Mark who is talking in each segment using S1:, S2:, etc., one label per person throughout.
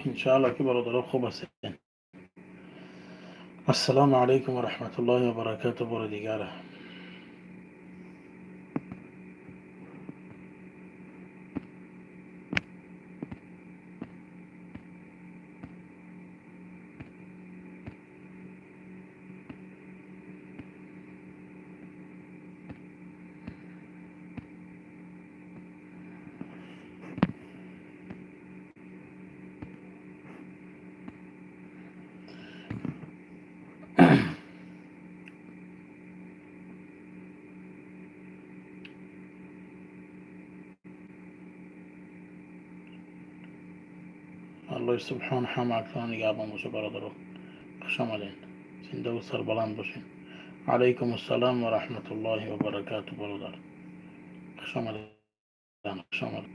S1: انشاءالله که برادرها خوب هستین. السلام علیکم و رحمت الله و برکاته. بار دیگره الله سبحانه همه نگاه باشه برادرها. خوش آمدین. زنده و سربلند باشین. علیکم السلام و رحمت الله و برکاته برادر. خوش آمدین. خوش آمدین.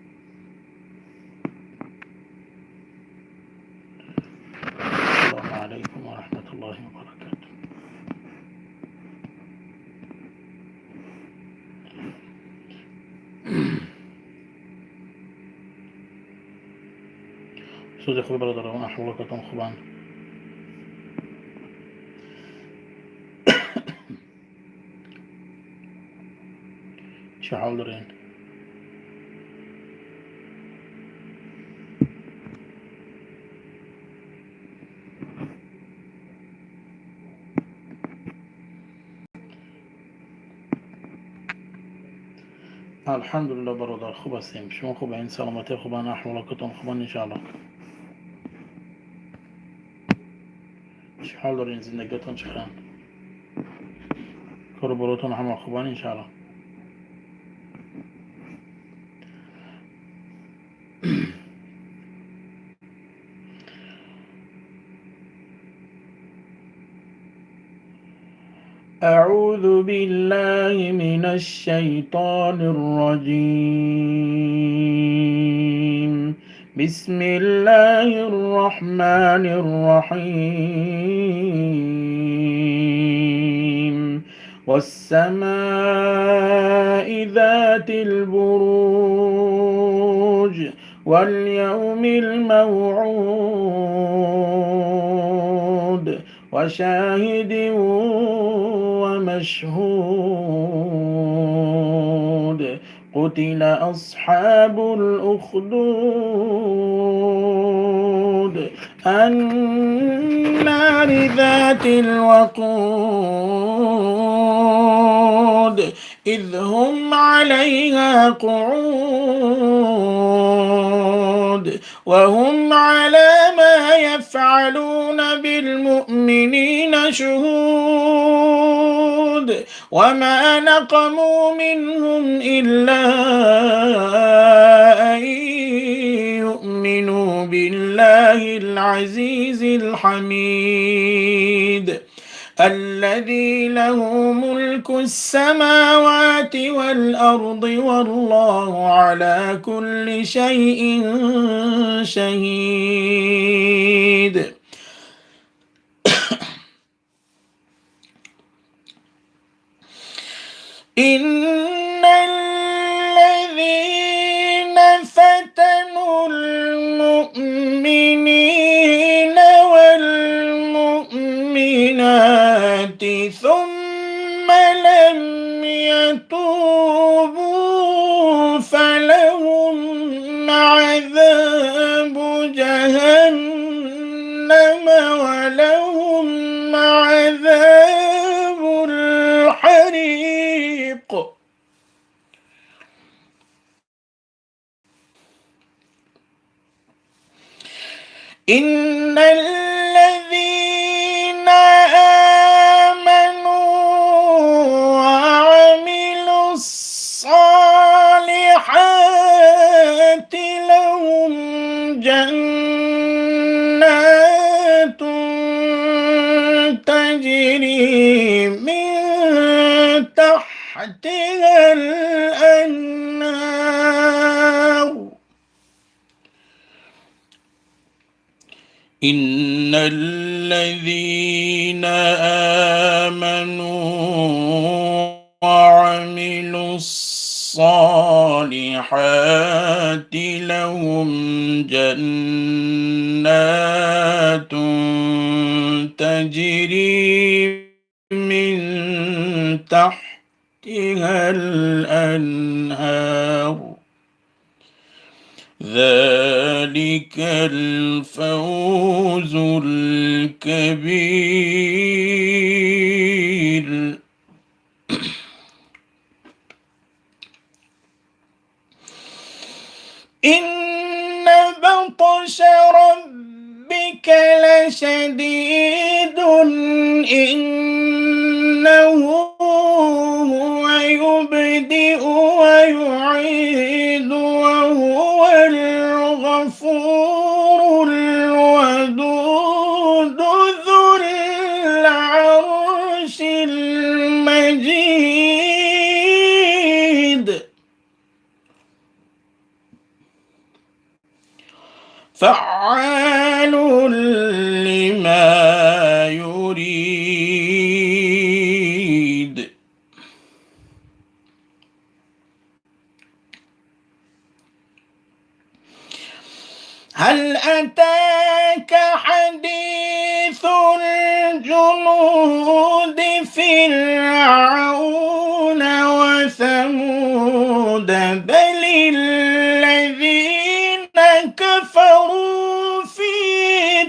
S1: السلام علیکم و رحمت الله و برکاته. سوزی خوبی برادران، احوالکتون خوبان؟ چه حال دارین؟ الحمدلله برادر خوب هستیم. شما خوبه؟ این سلامتی خوبان؟ احوالکتون خوبان انشاءالله؟ چه حال دارین؟ زندگیتون چخوان؟ کار و بروتون همه خوبان انشاءالله؟ أعوذ بالله من الشيطان الرجيم. بسم الله الرحمن الرحيم. والسماء ذات البروج واليوم الموعود وشاهد ومشهود. قتل أصحاب الأخدود النار ذات الوقود إذ هم عليها قعود وهم على ما يفعلون بالمؤمنين شهود. وما نقموا منهم إلا أن يؤمنوا بالله العزيز الحميد الذي له ملك السماوات والأرض والله على كل شيء شهيد. إن الذين فتنوا المؤمنين والمؤمنات ثم لم يتوبوا فلهم عذاب جهنم ولهم عذاب الحريق. إن الذين آمنوا وعملوا الصالحات لهم جنات تجري من تحتها الأنهار. إن الذين آمنوا وعملوا الصالحات لهم جنات تجري من تحتها الأنهار. ذلك الفوز الكبير. إن بطش ربك لشديد إنه هو يبدئ ويعيد وهو الغفور الودود ذو العرش المجيد. فعال لما يريد. هل أتاك حديث الجنود فرعون وثمود بل الذين كفروا في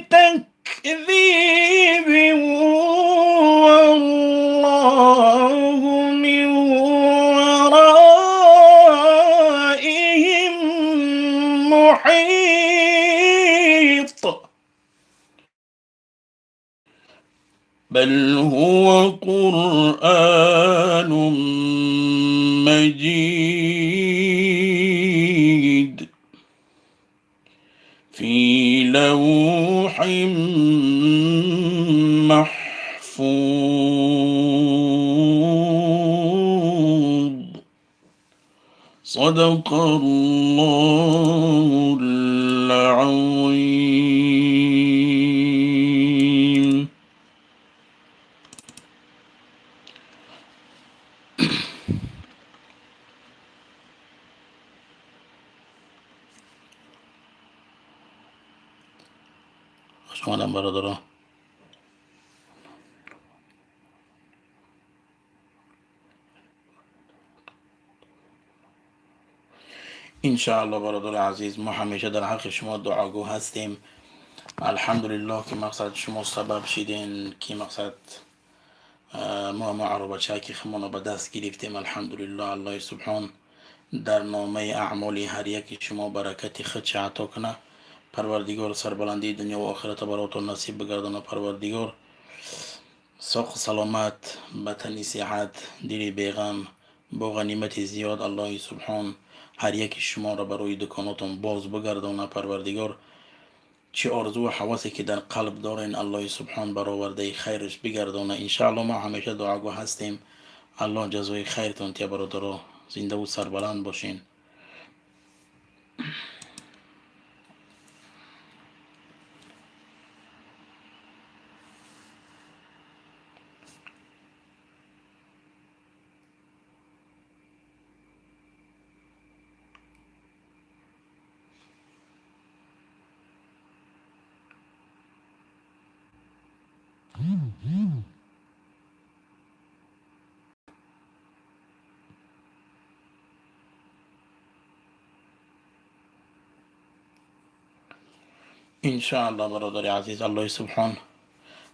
S1: تكذيب والله من ورائهم محيط. بل هو قرآن مجيد في لوح محفوظ. صدق الله العظيم. خوشمادم برادران. انشاءالله برادر عزیز ما همیشه در حق شما دعاگو هستیم. الحمدلله که مقصد شما سبب شدین که مقصد ما معروبه چاکی خمونو به دست گرفتیم. الحمدلله الله سبحان در نامه اعمال هر یک شما برکت خدش عطا کنه. پروردگار سربلندی دنیا و آخرت براتون نصیب بگردانه. پروردگار ساق سلامت، بطنی صحت، دل بیغم، با غنیمت زیاد الله سبحان هر یک شما را برای دکاناتون باز بگردانه. پروردگار چه آرزو و حواسی که در قلب دارین الله سبحان برآورده خیرش بگردانه. انشاءالله ما همیشه دعاگو هستیم. الله جزای خیرتون تیا برادرها. زنده و سربلند باشین. انشاءالله برادر عزیز الله سبحان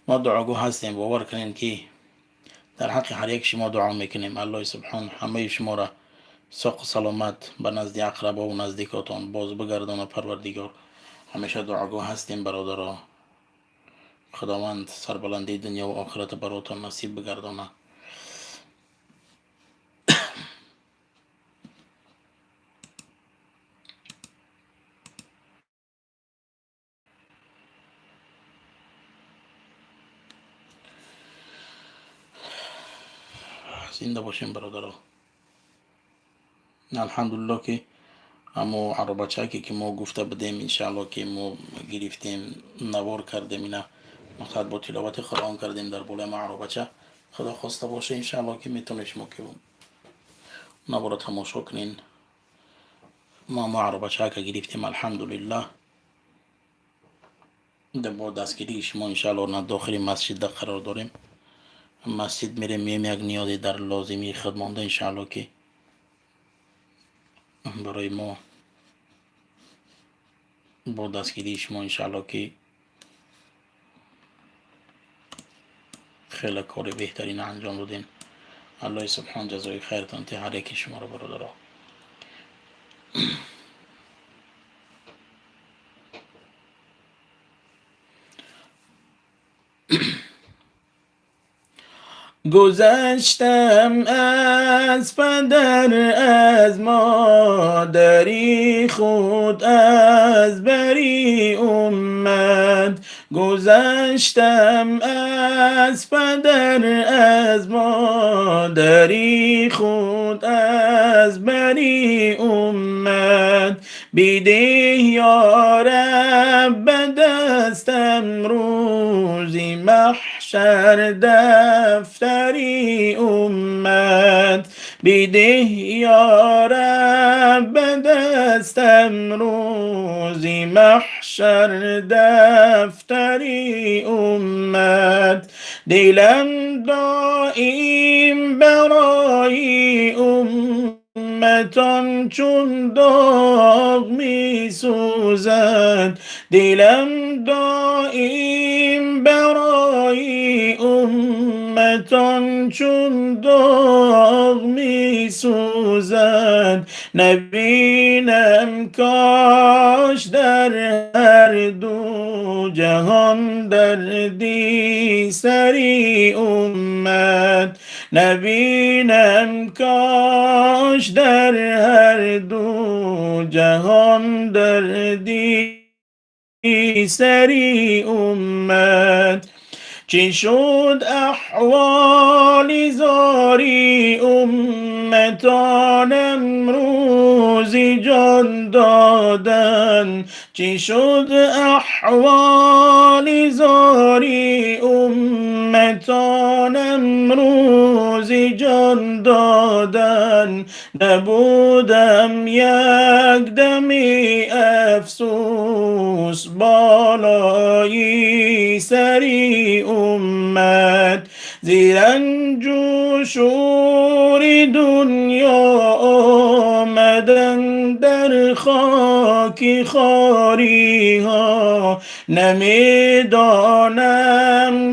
S1: ما دعاگو هستیم. باور کنین که در حق هر یک شما دعا میکنیم. الله سبحان همه شما را ساق سلامت به نزد اقربا و نزدیکاتان باز بگردانه. پروردگار همیشه دعاگاه هستیم برادرها. خداوند سربلندی دنیا و آخرت براتون نصیب بگردانه. زنده باشیم برادرها. الحمدلله که اما عربچه که ما گفته بدیم انشاءالله که ما گرفتیم نوار کردیم، اینا مقصد با تلاوت قرآن کردیم در بوله ما عربچه. خدا خواسته باشه انشاءالله که میتونه شما که نوار تماشا کنین. ما عربچه که گرفتیم الحمدلله در با دستگیری شما انشاءالله نه داخل مسجد در قرار داریم. مسجد میریم میم یک نیازی در لازمی خدمانده انشاءالله که برای ما با دستگیری شما انشاءالله که خیلی کار بهترین انجام دادین. الله سبحان جزای خیرتان ته هر یکی شما رو برادرها. گذشتم از پدر از مادری خود از بری اومد. گذشتم از پدر از مادری خود از بری اومد. بیده یارب به دستم روزی محشر دفتری اومد. بیده یارب به دستم روزی محشر دفتری اومد. دلم دائم برای امتان چون داغ می سوزد. دلم دائم برای امتان چون داغ می سوزد. نبینم کاش در هر دو جهان دردی سری اومد. نبینم کاش در هر دو جهان دردی سری اومد. چی شد احوال زاری امتان امروزی جان دادن. چی شد احوال زاری امتان امروزی جان دادن. نبودم یک دمی افسوس بالایی سری اومد. زیرنج و شور دنیا آمدن در خاک خاری ها. نمیدانم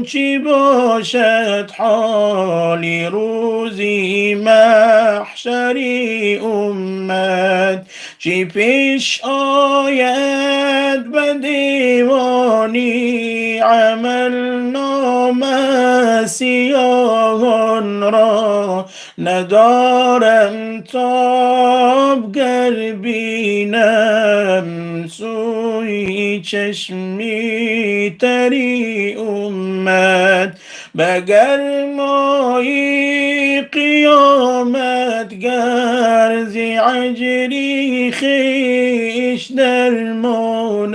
S1: چی باشد حالی روزی محشری اومد. چی پیش آید به دیوانی عمل نامه سیاهان را. ندارم تاب گر بینم سوی چشمی تری اومد. به گرمای قیامت گرزی عجری خیش درمانند.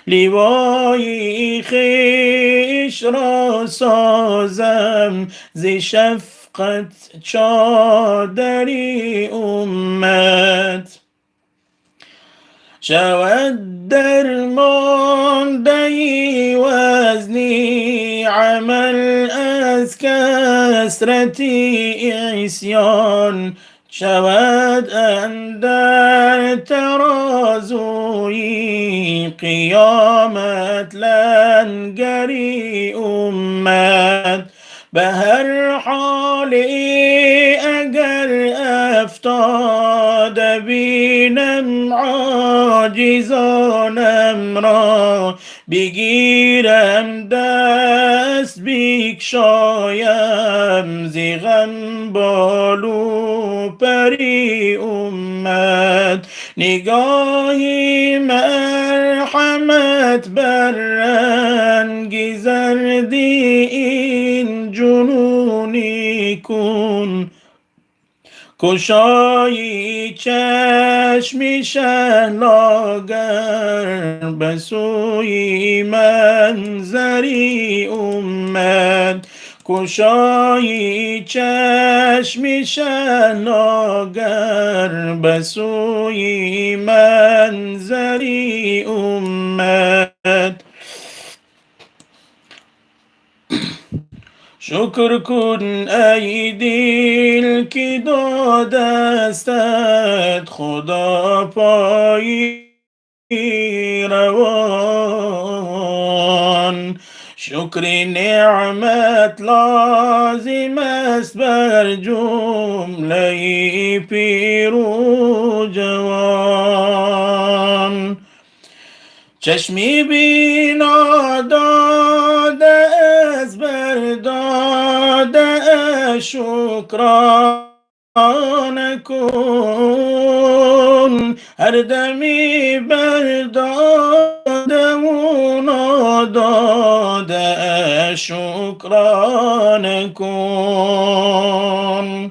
S1: لیوای خیش را سازم ز شفقت چادری اومد. شود درمانده وزنی عمل از کثرتی عصیان. شود اندر ترازوی قیامت لنگری اومد. به هر حالی اگر افتاده بینم عاجزانم را، بگیرم دست بکشایم ز غم بالو پری اومد. نگاهی مرحمت بر رنگ زردی این جنونی کن، گشایی چشم شهلاگر به سوی منظری اومد. گشایی چشم شهلاگر به سوی منظری اومد. شکر کن ای دل که دادستت خدا پایی روان. شکر نعمت لازم است بر جمله پیر و جوان. چشمی بینا داده از برداده شکرانه کن، هر دمی برداده و ناداده شکرانه کن.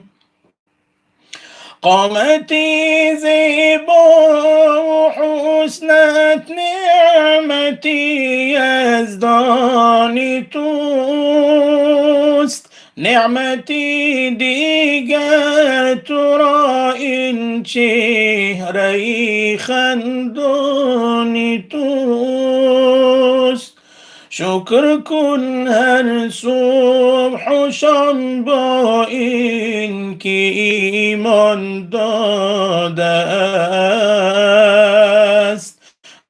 S1: قامتی زیبا و حسنت نعمتی یزدانی توست، نعمتی دیگر تو را این چهره خندانی توست. شکر کن هر صبح و شام با این که ایمان داده است،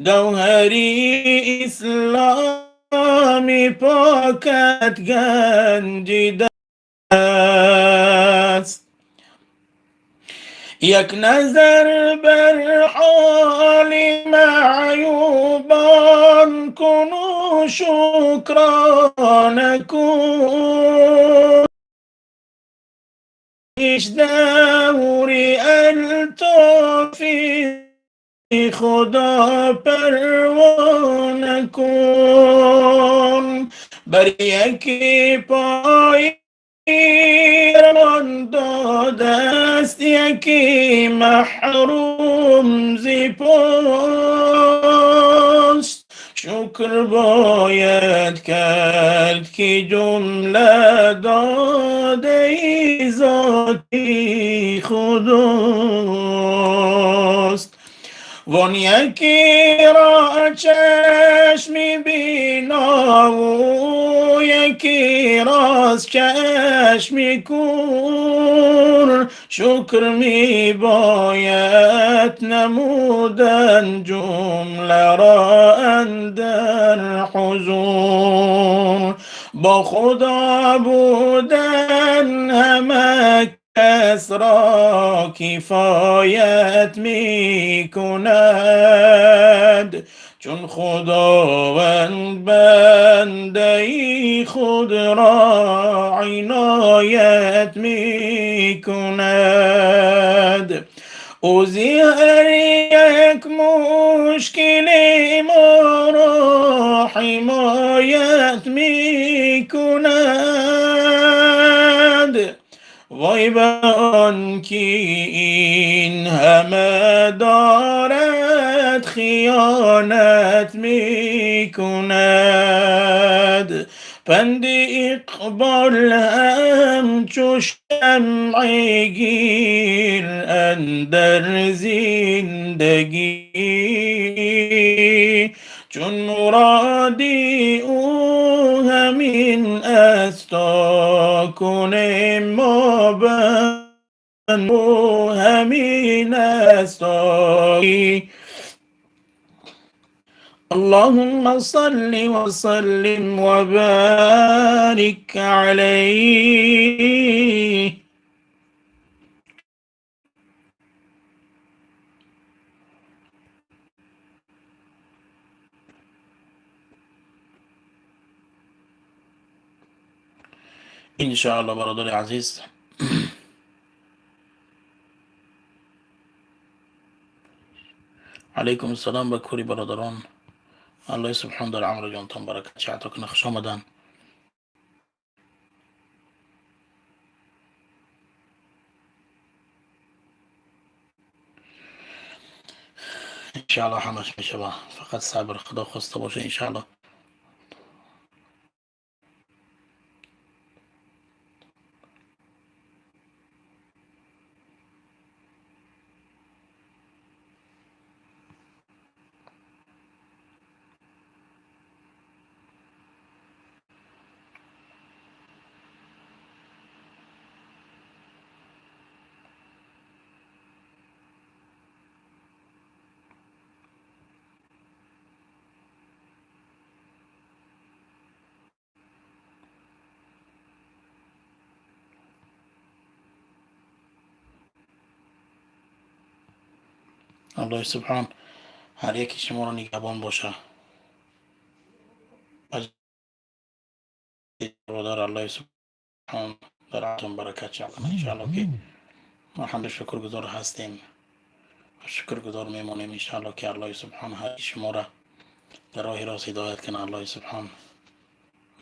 S1: گوهری اسلامی پاکت گنجیده است. یک نظر بر حال معیوبان کن و شکرانه کن، پیش دوری الطاف خدا پروانه کن. بر یکی پای رمان داده است یکی محروم ز پاست. شکر باید کرد که جمله داده ذاتی خداست. وان یکی را چشم بینا و یکی راست چشم کور، شکر می باید نمودن جمله را اندر حضور. با خدا بودن همه کس را کفایت می کند، چون خداوند بنده خود را عنایت می کند. او هر یک مشکل ما را حمایت می کند. وای به آن که این همه دارد خیانت می کند. پند اقبال همچو شمع گیر اندر زندگی، چون مرادی او همین است تا کنه ما بند او همین است تا. اللهم صل وسلم وبارك عليه. إن شاء الله برادري عزيز. عليكم السلام بكوري برادران. الله سبحانه در عمر جانتان برکت شعتك نخش آمدن. إن شاء الله همش میشه با فقط صبر خدا خواسته باشه إن شاء الله. الله سبحان هر یکی شما رو نگهبان باشه. برادر الله سبحان در عمرتون برکت شد ان شاء الله که ما هم شکرگزار هستیم و شکرگزار میمونیم ان شاء الله که الله سبحان هر شما را در راه راست هدایت کنه. الله سبحان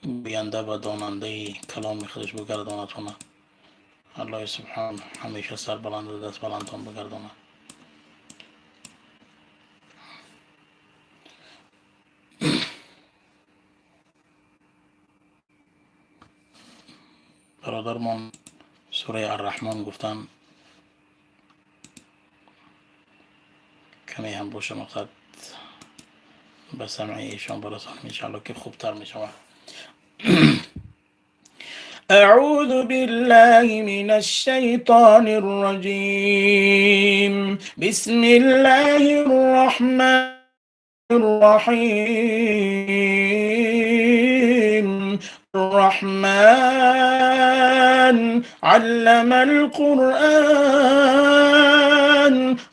S1: بیانده و داننده کلام خودش بگردانتونه. الله سبحان همیشه سر بلند و دست بلندتان بگردانه. برادرمان سوره الرحمن گفتن کمی هم باشه مقصد به سمع ایشان برسانم ان شاء الله که خوبتر می شود. أعوذ بالله من الشيطان الرجيم. بسم الله الرحمن الرحيم. الرحمن علم القرآن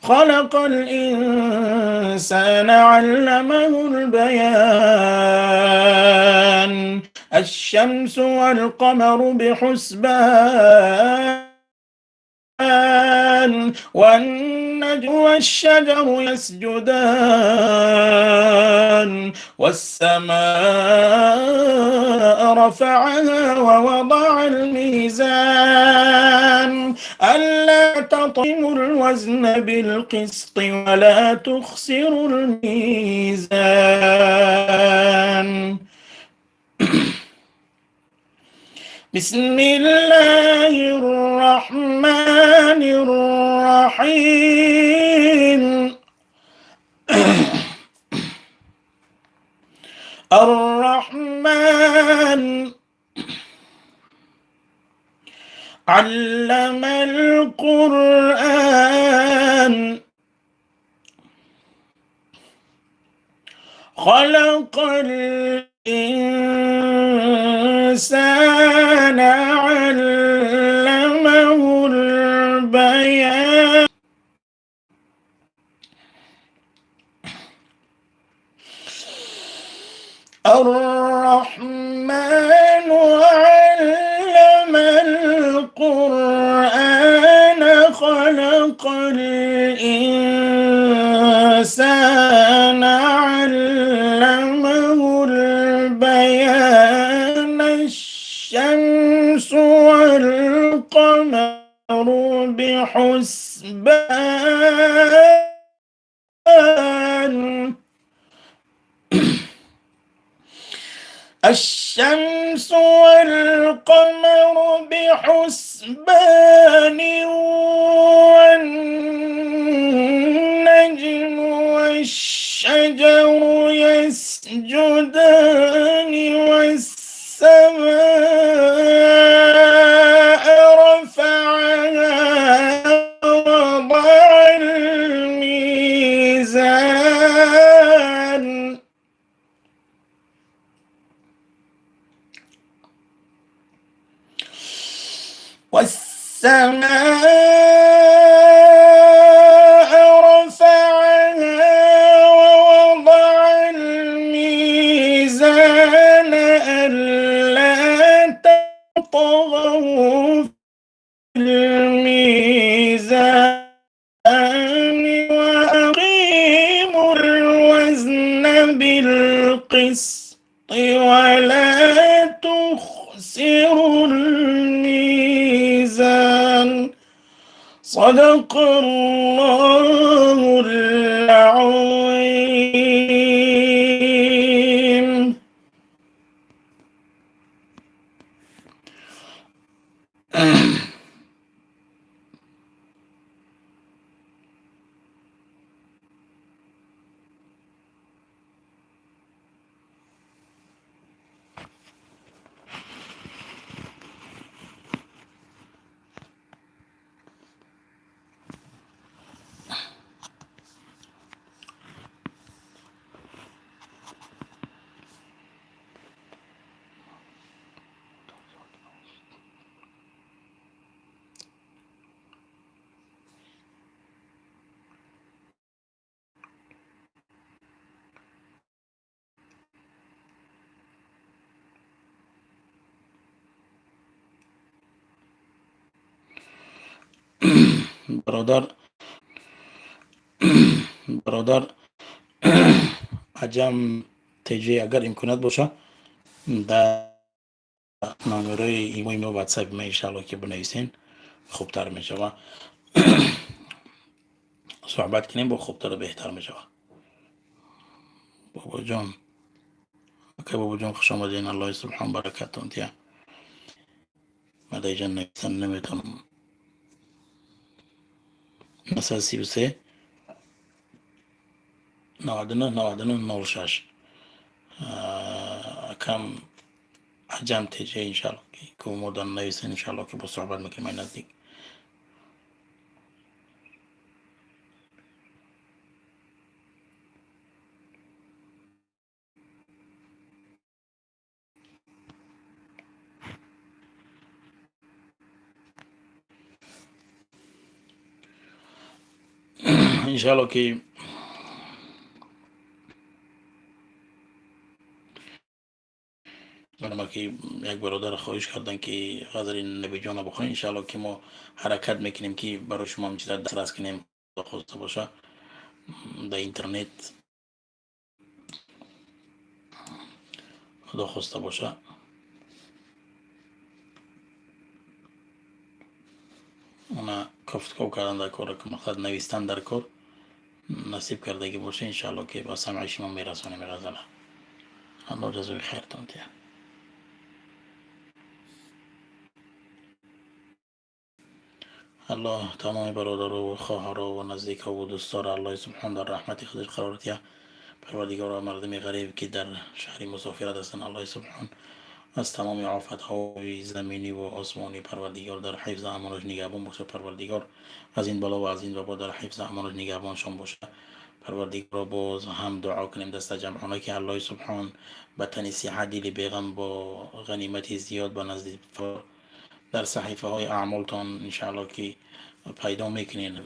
S1: خلق الإنسان علمه البيان. الشمس والقمر بحسبان والنجم والشجر يسجدان والسماء رفعها ووضع الميزان ألا تطغوا الوزن بالقسط ولا تخسروا الميزان. بسم الله الرحمن الرحيم. الرحمن علم القرآن خلق الإنسان علمه البيان. الرحمن علم القرآن خلق الإنسان علمه البيان. الشمس والقمر بحسبان. الشمس والقمر بحسبان والنجم والشجر يسجدان والسماء رفعها ووضع الميزان. والسماء رفعها ووضع الميزان ألا تطغوا وأقيموا الوزن بالقسط ولا تخسروا الميزان صدق الله العظيم. برادر عجم تجی اگر امکانات باشه در نامه ایمو واتساپ ما انشاءالله که بنویسین خوبتر میشه و صحبت کنیم با خوبتر و بهتر میشه. بابا جان که بابا جان خوش آمدین. الله سبحان برکتون تیا مدای جان نویسن نمیتونم مثلا 33 99 06 کم عجم تجه انشاءالله که مدن نویسن انشاءالله که با صحبت میکنیم این نزدیک. انشاءالله که ما که یک برادر خواهش کردن که غذر نبی جان بخواین انشاءالله که ما حرکت میکنیم که برای شما هم چیزا دسترس کنیم خواسته باشه در اینترنت خدا خواسته باشه اونا کفتکو کردن در کار که مقصد نویستن در کار نصیب کردگی باشه انشاءالله که با سمع شما میرسونیم غزله. الله جزای خیرتون تیا. الله تمام برادر و خواهر و نزدیک و دوستار الله سبحان در رحمت خودش قرار تیا. پروردگار و مردم غریب که در شهر مسافرت هستند الله سبحان از تمام آفت های زمینی و آسمانی پروردگار در حفظ امانش نگهبان باشه. پروردگار از این بلا و از این وبا در حفظ امانش نگهبانشان باشه. پروردگار باز هم دعا کنیم دست جمعانه که الله سبحان به تن صحت دل بیغم با غنیمت زیاد به نزد در صحیفه های اعمالتان انشاءالله که پیدا میکنین.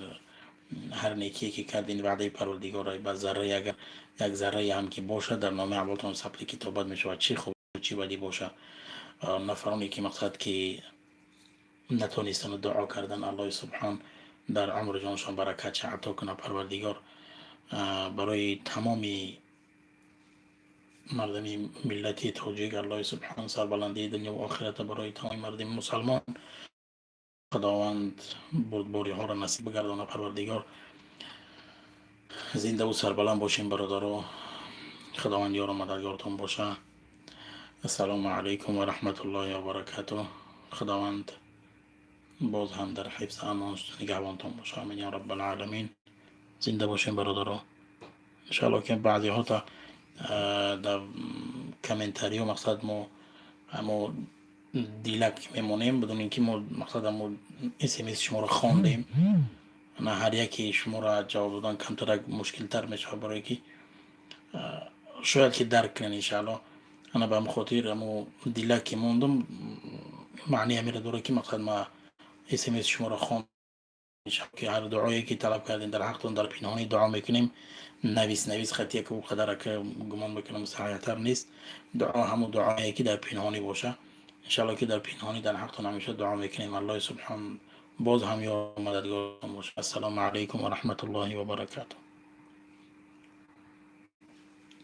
S1: هر نیکی که کردین وعده پروردگار با ذره اگر یک ذره هم که باشه در نام اعمالتان ثبت کتابت میشه و چی خوب چی بدی باشه. نفرانی که مقصد که نتونستن دعا کردن الله سبحان در عمر جانشان برکت چه عطا کنه پروردگار. برای تمامی مردم ملتی توجیه الله سبحان سربلندی دنیا و آخرت برای تمام مردم مسلمان خداوند بردباری ها را نصیب بگردانه. پروردگار زنده و سربلند باشین برادر. خداوند یار و مددگارتون باشه. السلام علیکم و رحمت الله و برکاته. خداوند باز هم در حفظ امانش نگهبانتون باشه. آمین یا رب العالمین. زنده باشین برادر. انشاءالله که بعضی ها تا در کامنتاری و مقصد ما همو دیلک میمونیم بدون اینکه ما مقصد همو اسمس شما رو خواندیم نه هر یکی شما را جواب دادن کمتر مشکل تر میشه برای که شاید که درک کنین انشاءالله. انا به خاطر همو دیلک موندم معنی امیر دوره که مقصد ما اسمس شما را خواند که هر دعایی که طلب کردین در حقتون در پنهانی دعا میکنیم. نویس خطیه که او قدره که گمان بکنم صحیحتر نیست. دعا همون دعایی که در پنهانی باشه انشاءالله که در پنهانی در حقتون همیشه دعا میکنیم. الله سبحان باز هم یا مددگار باشه. السلام علیکم و رحمت الله و برکاته.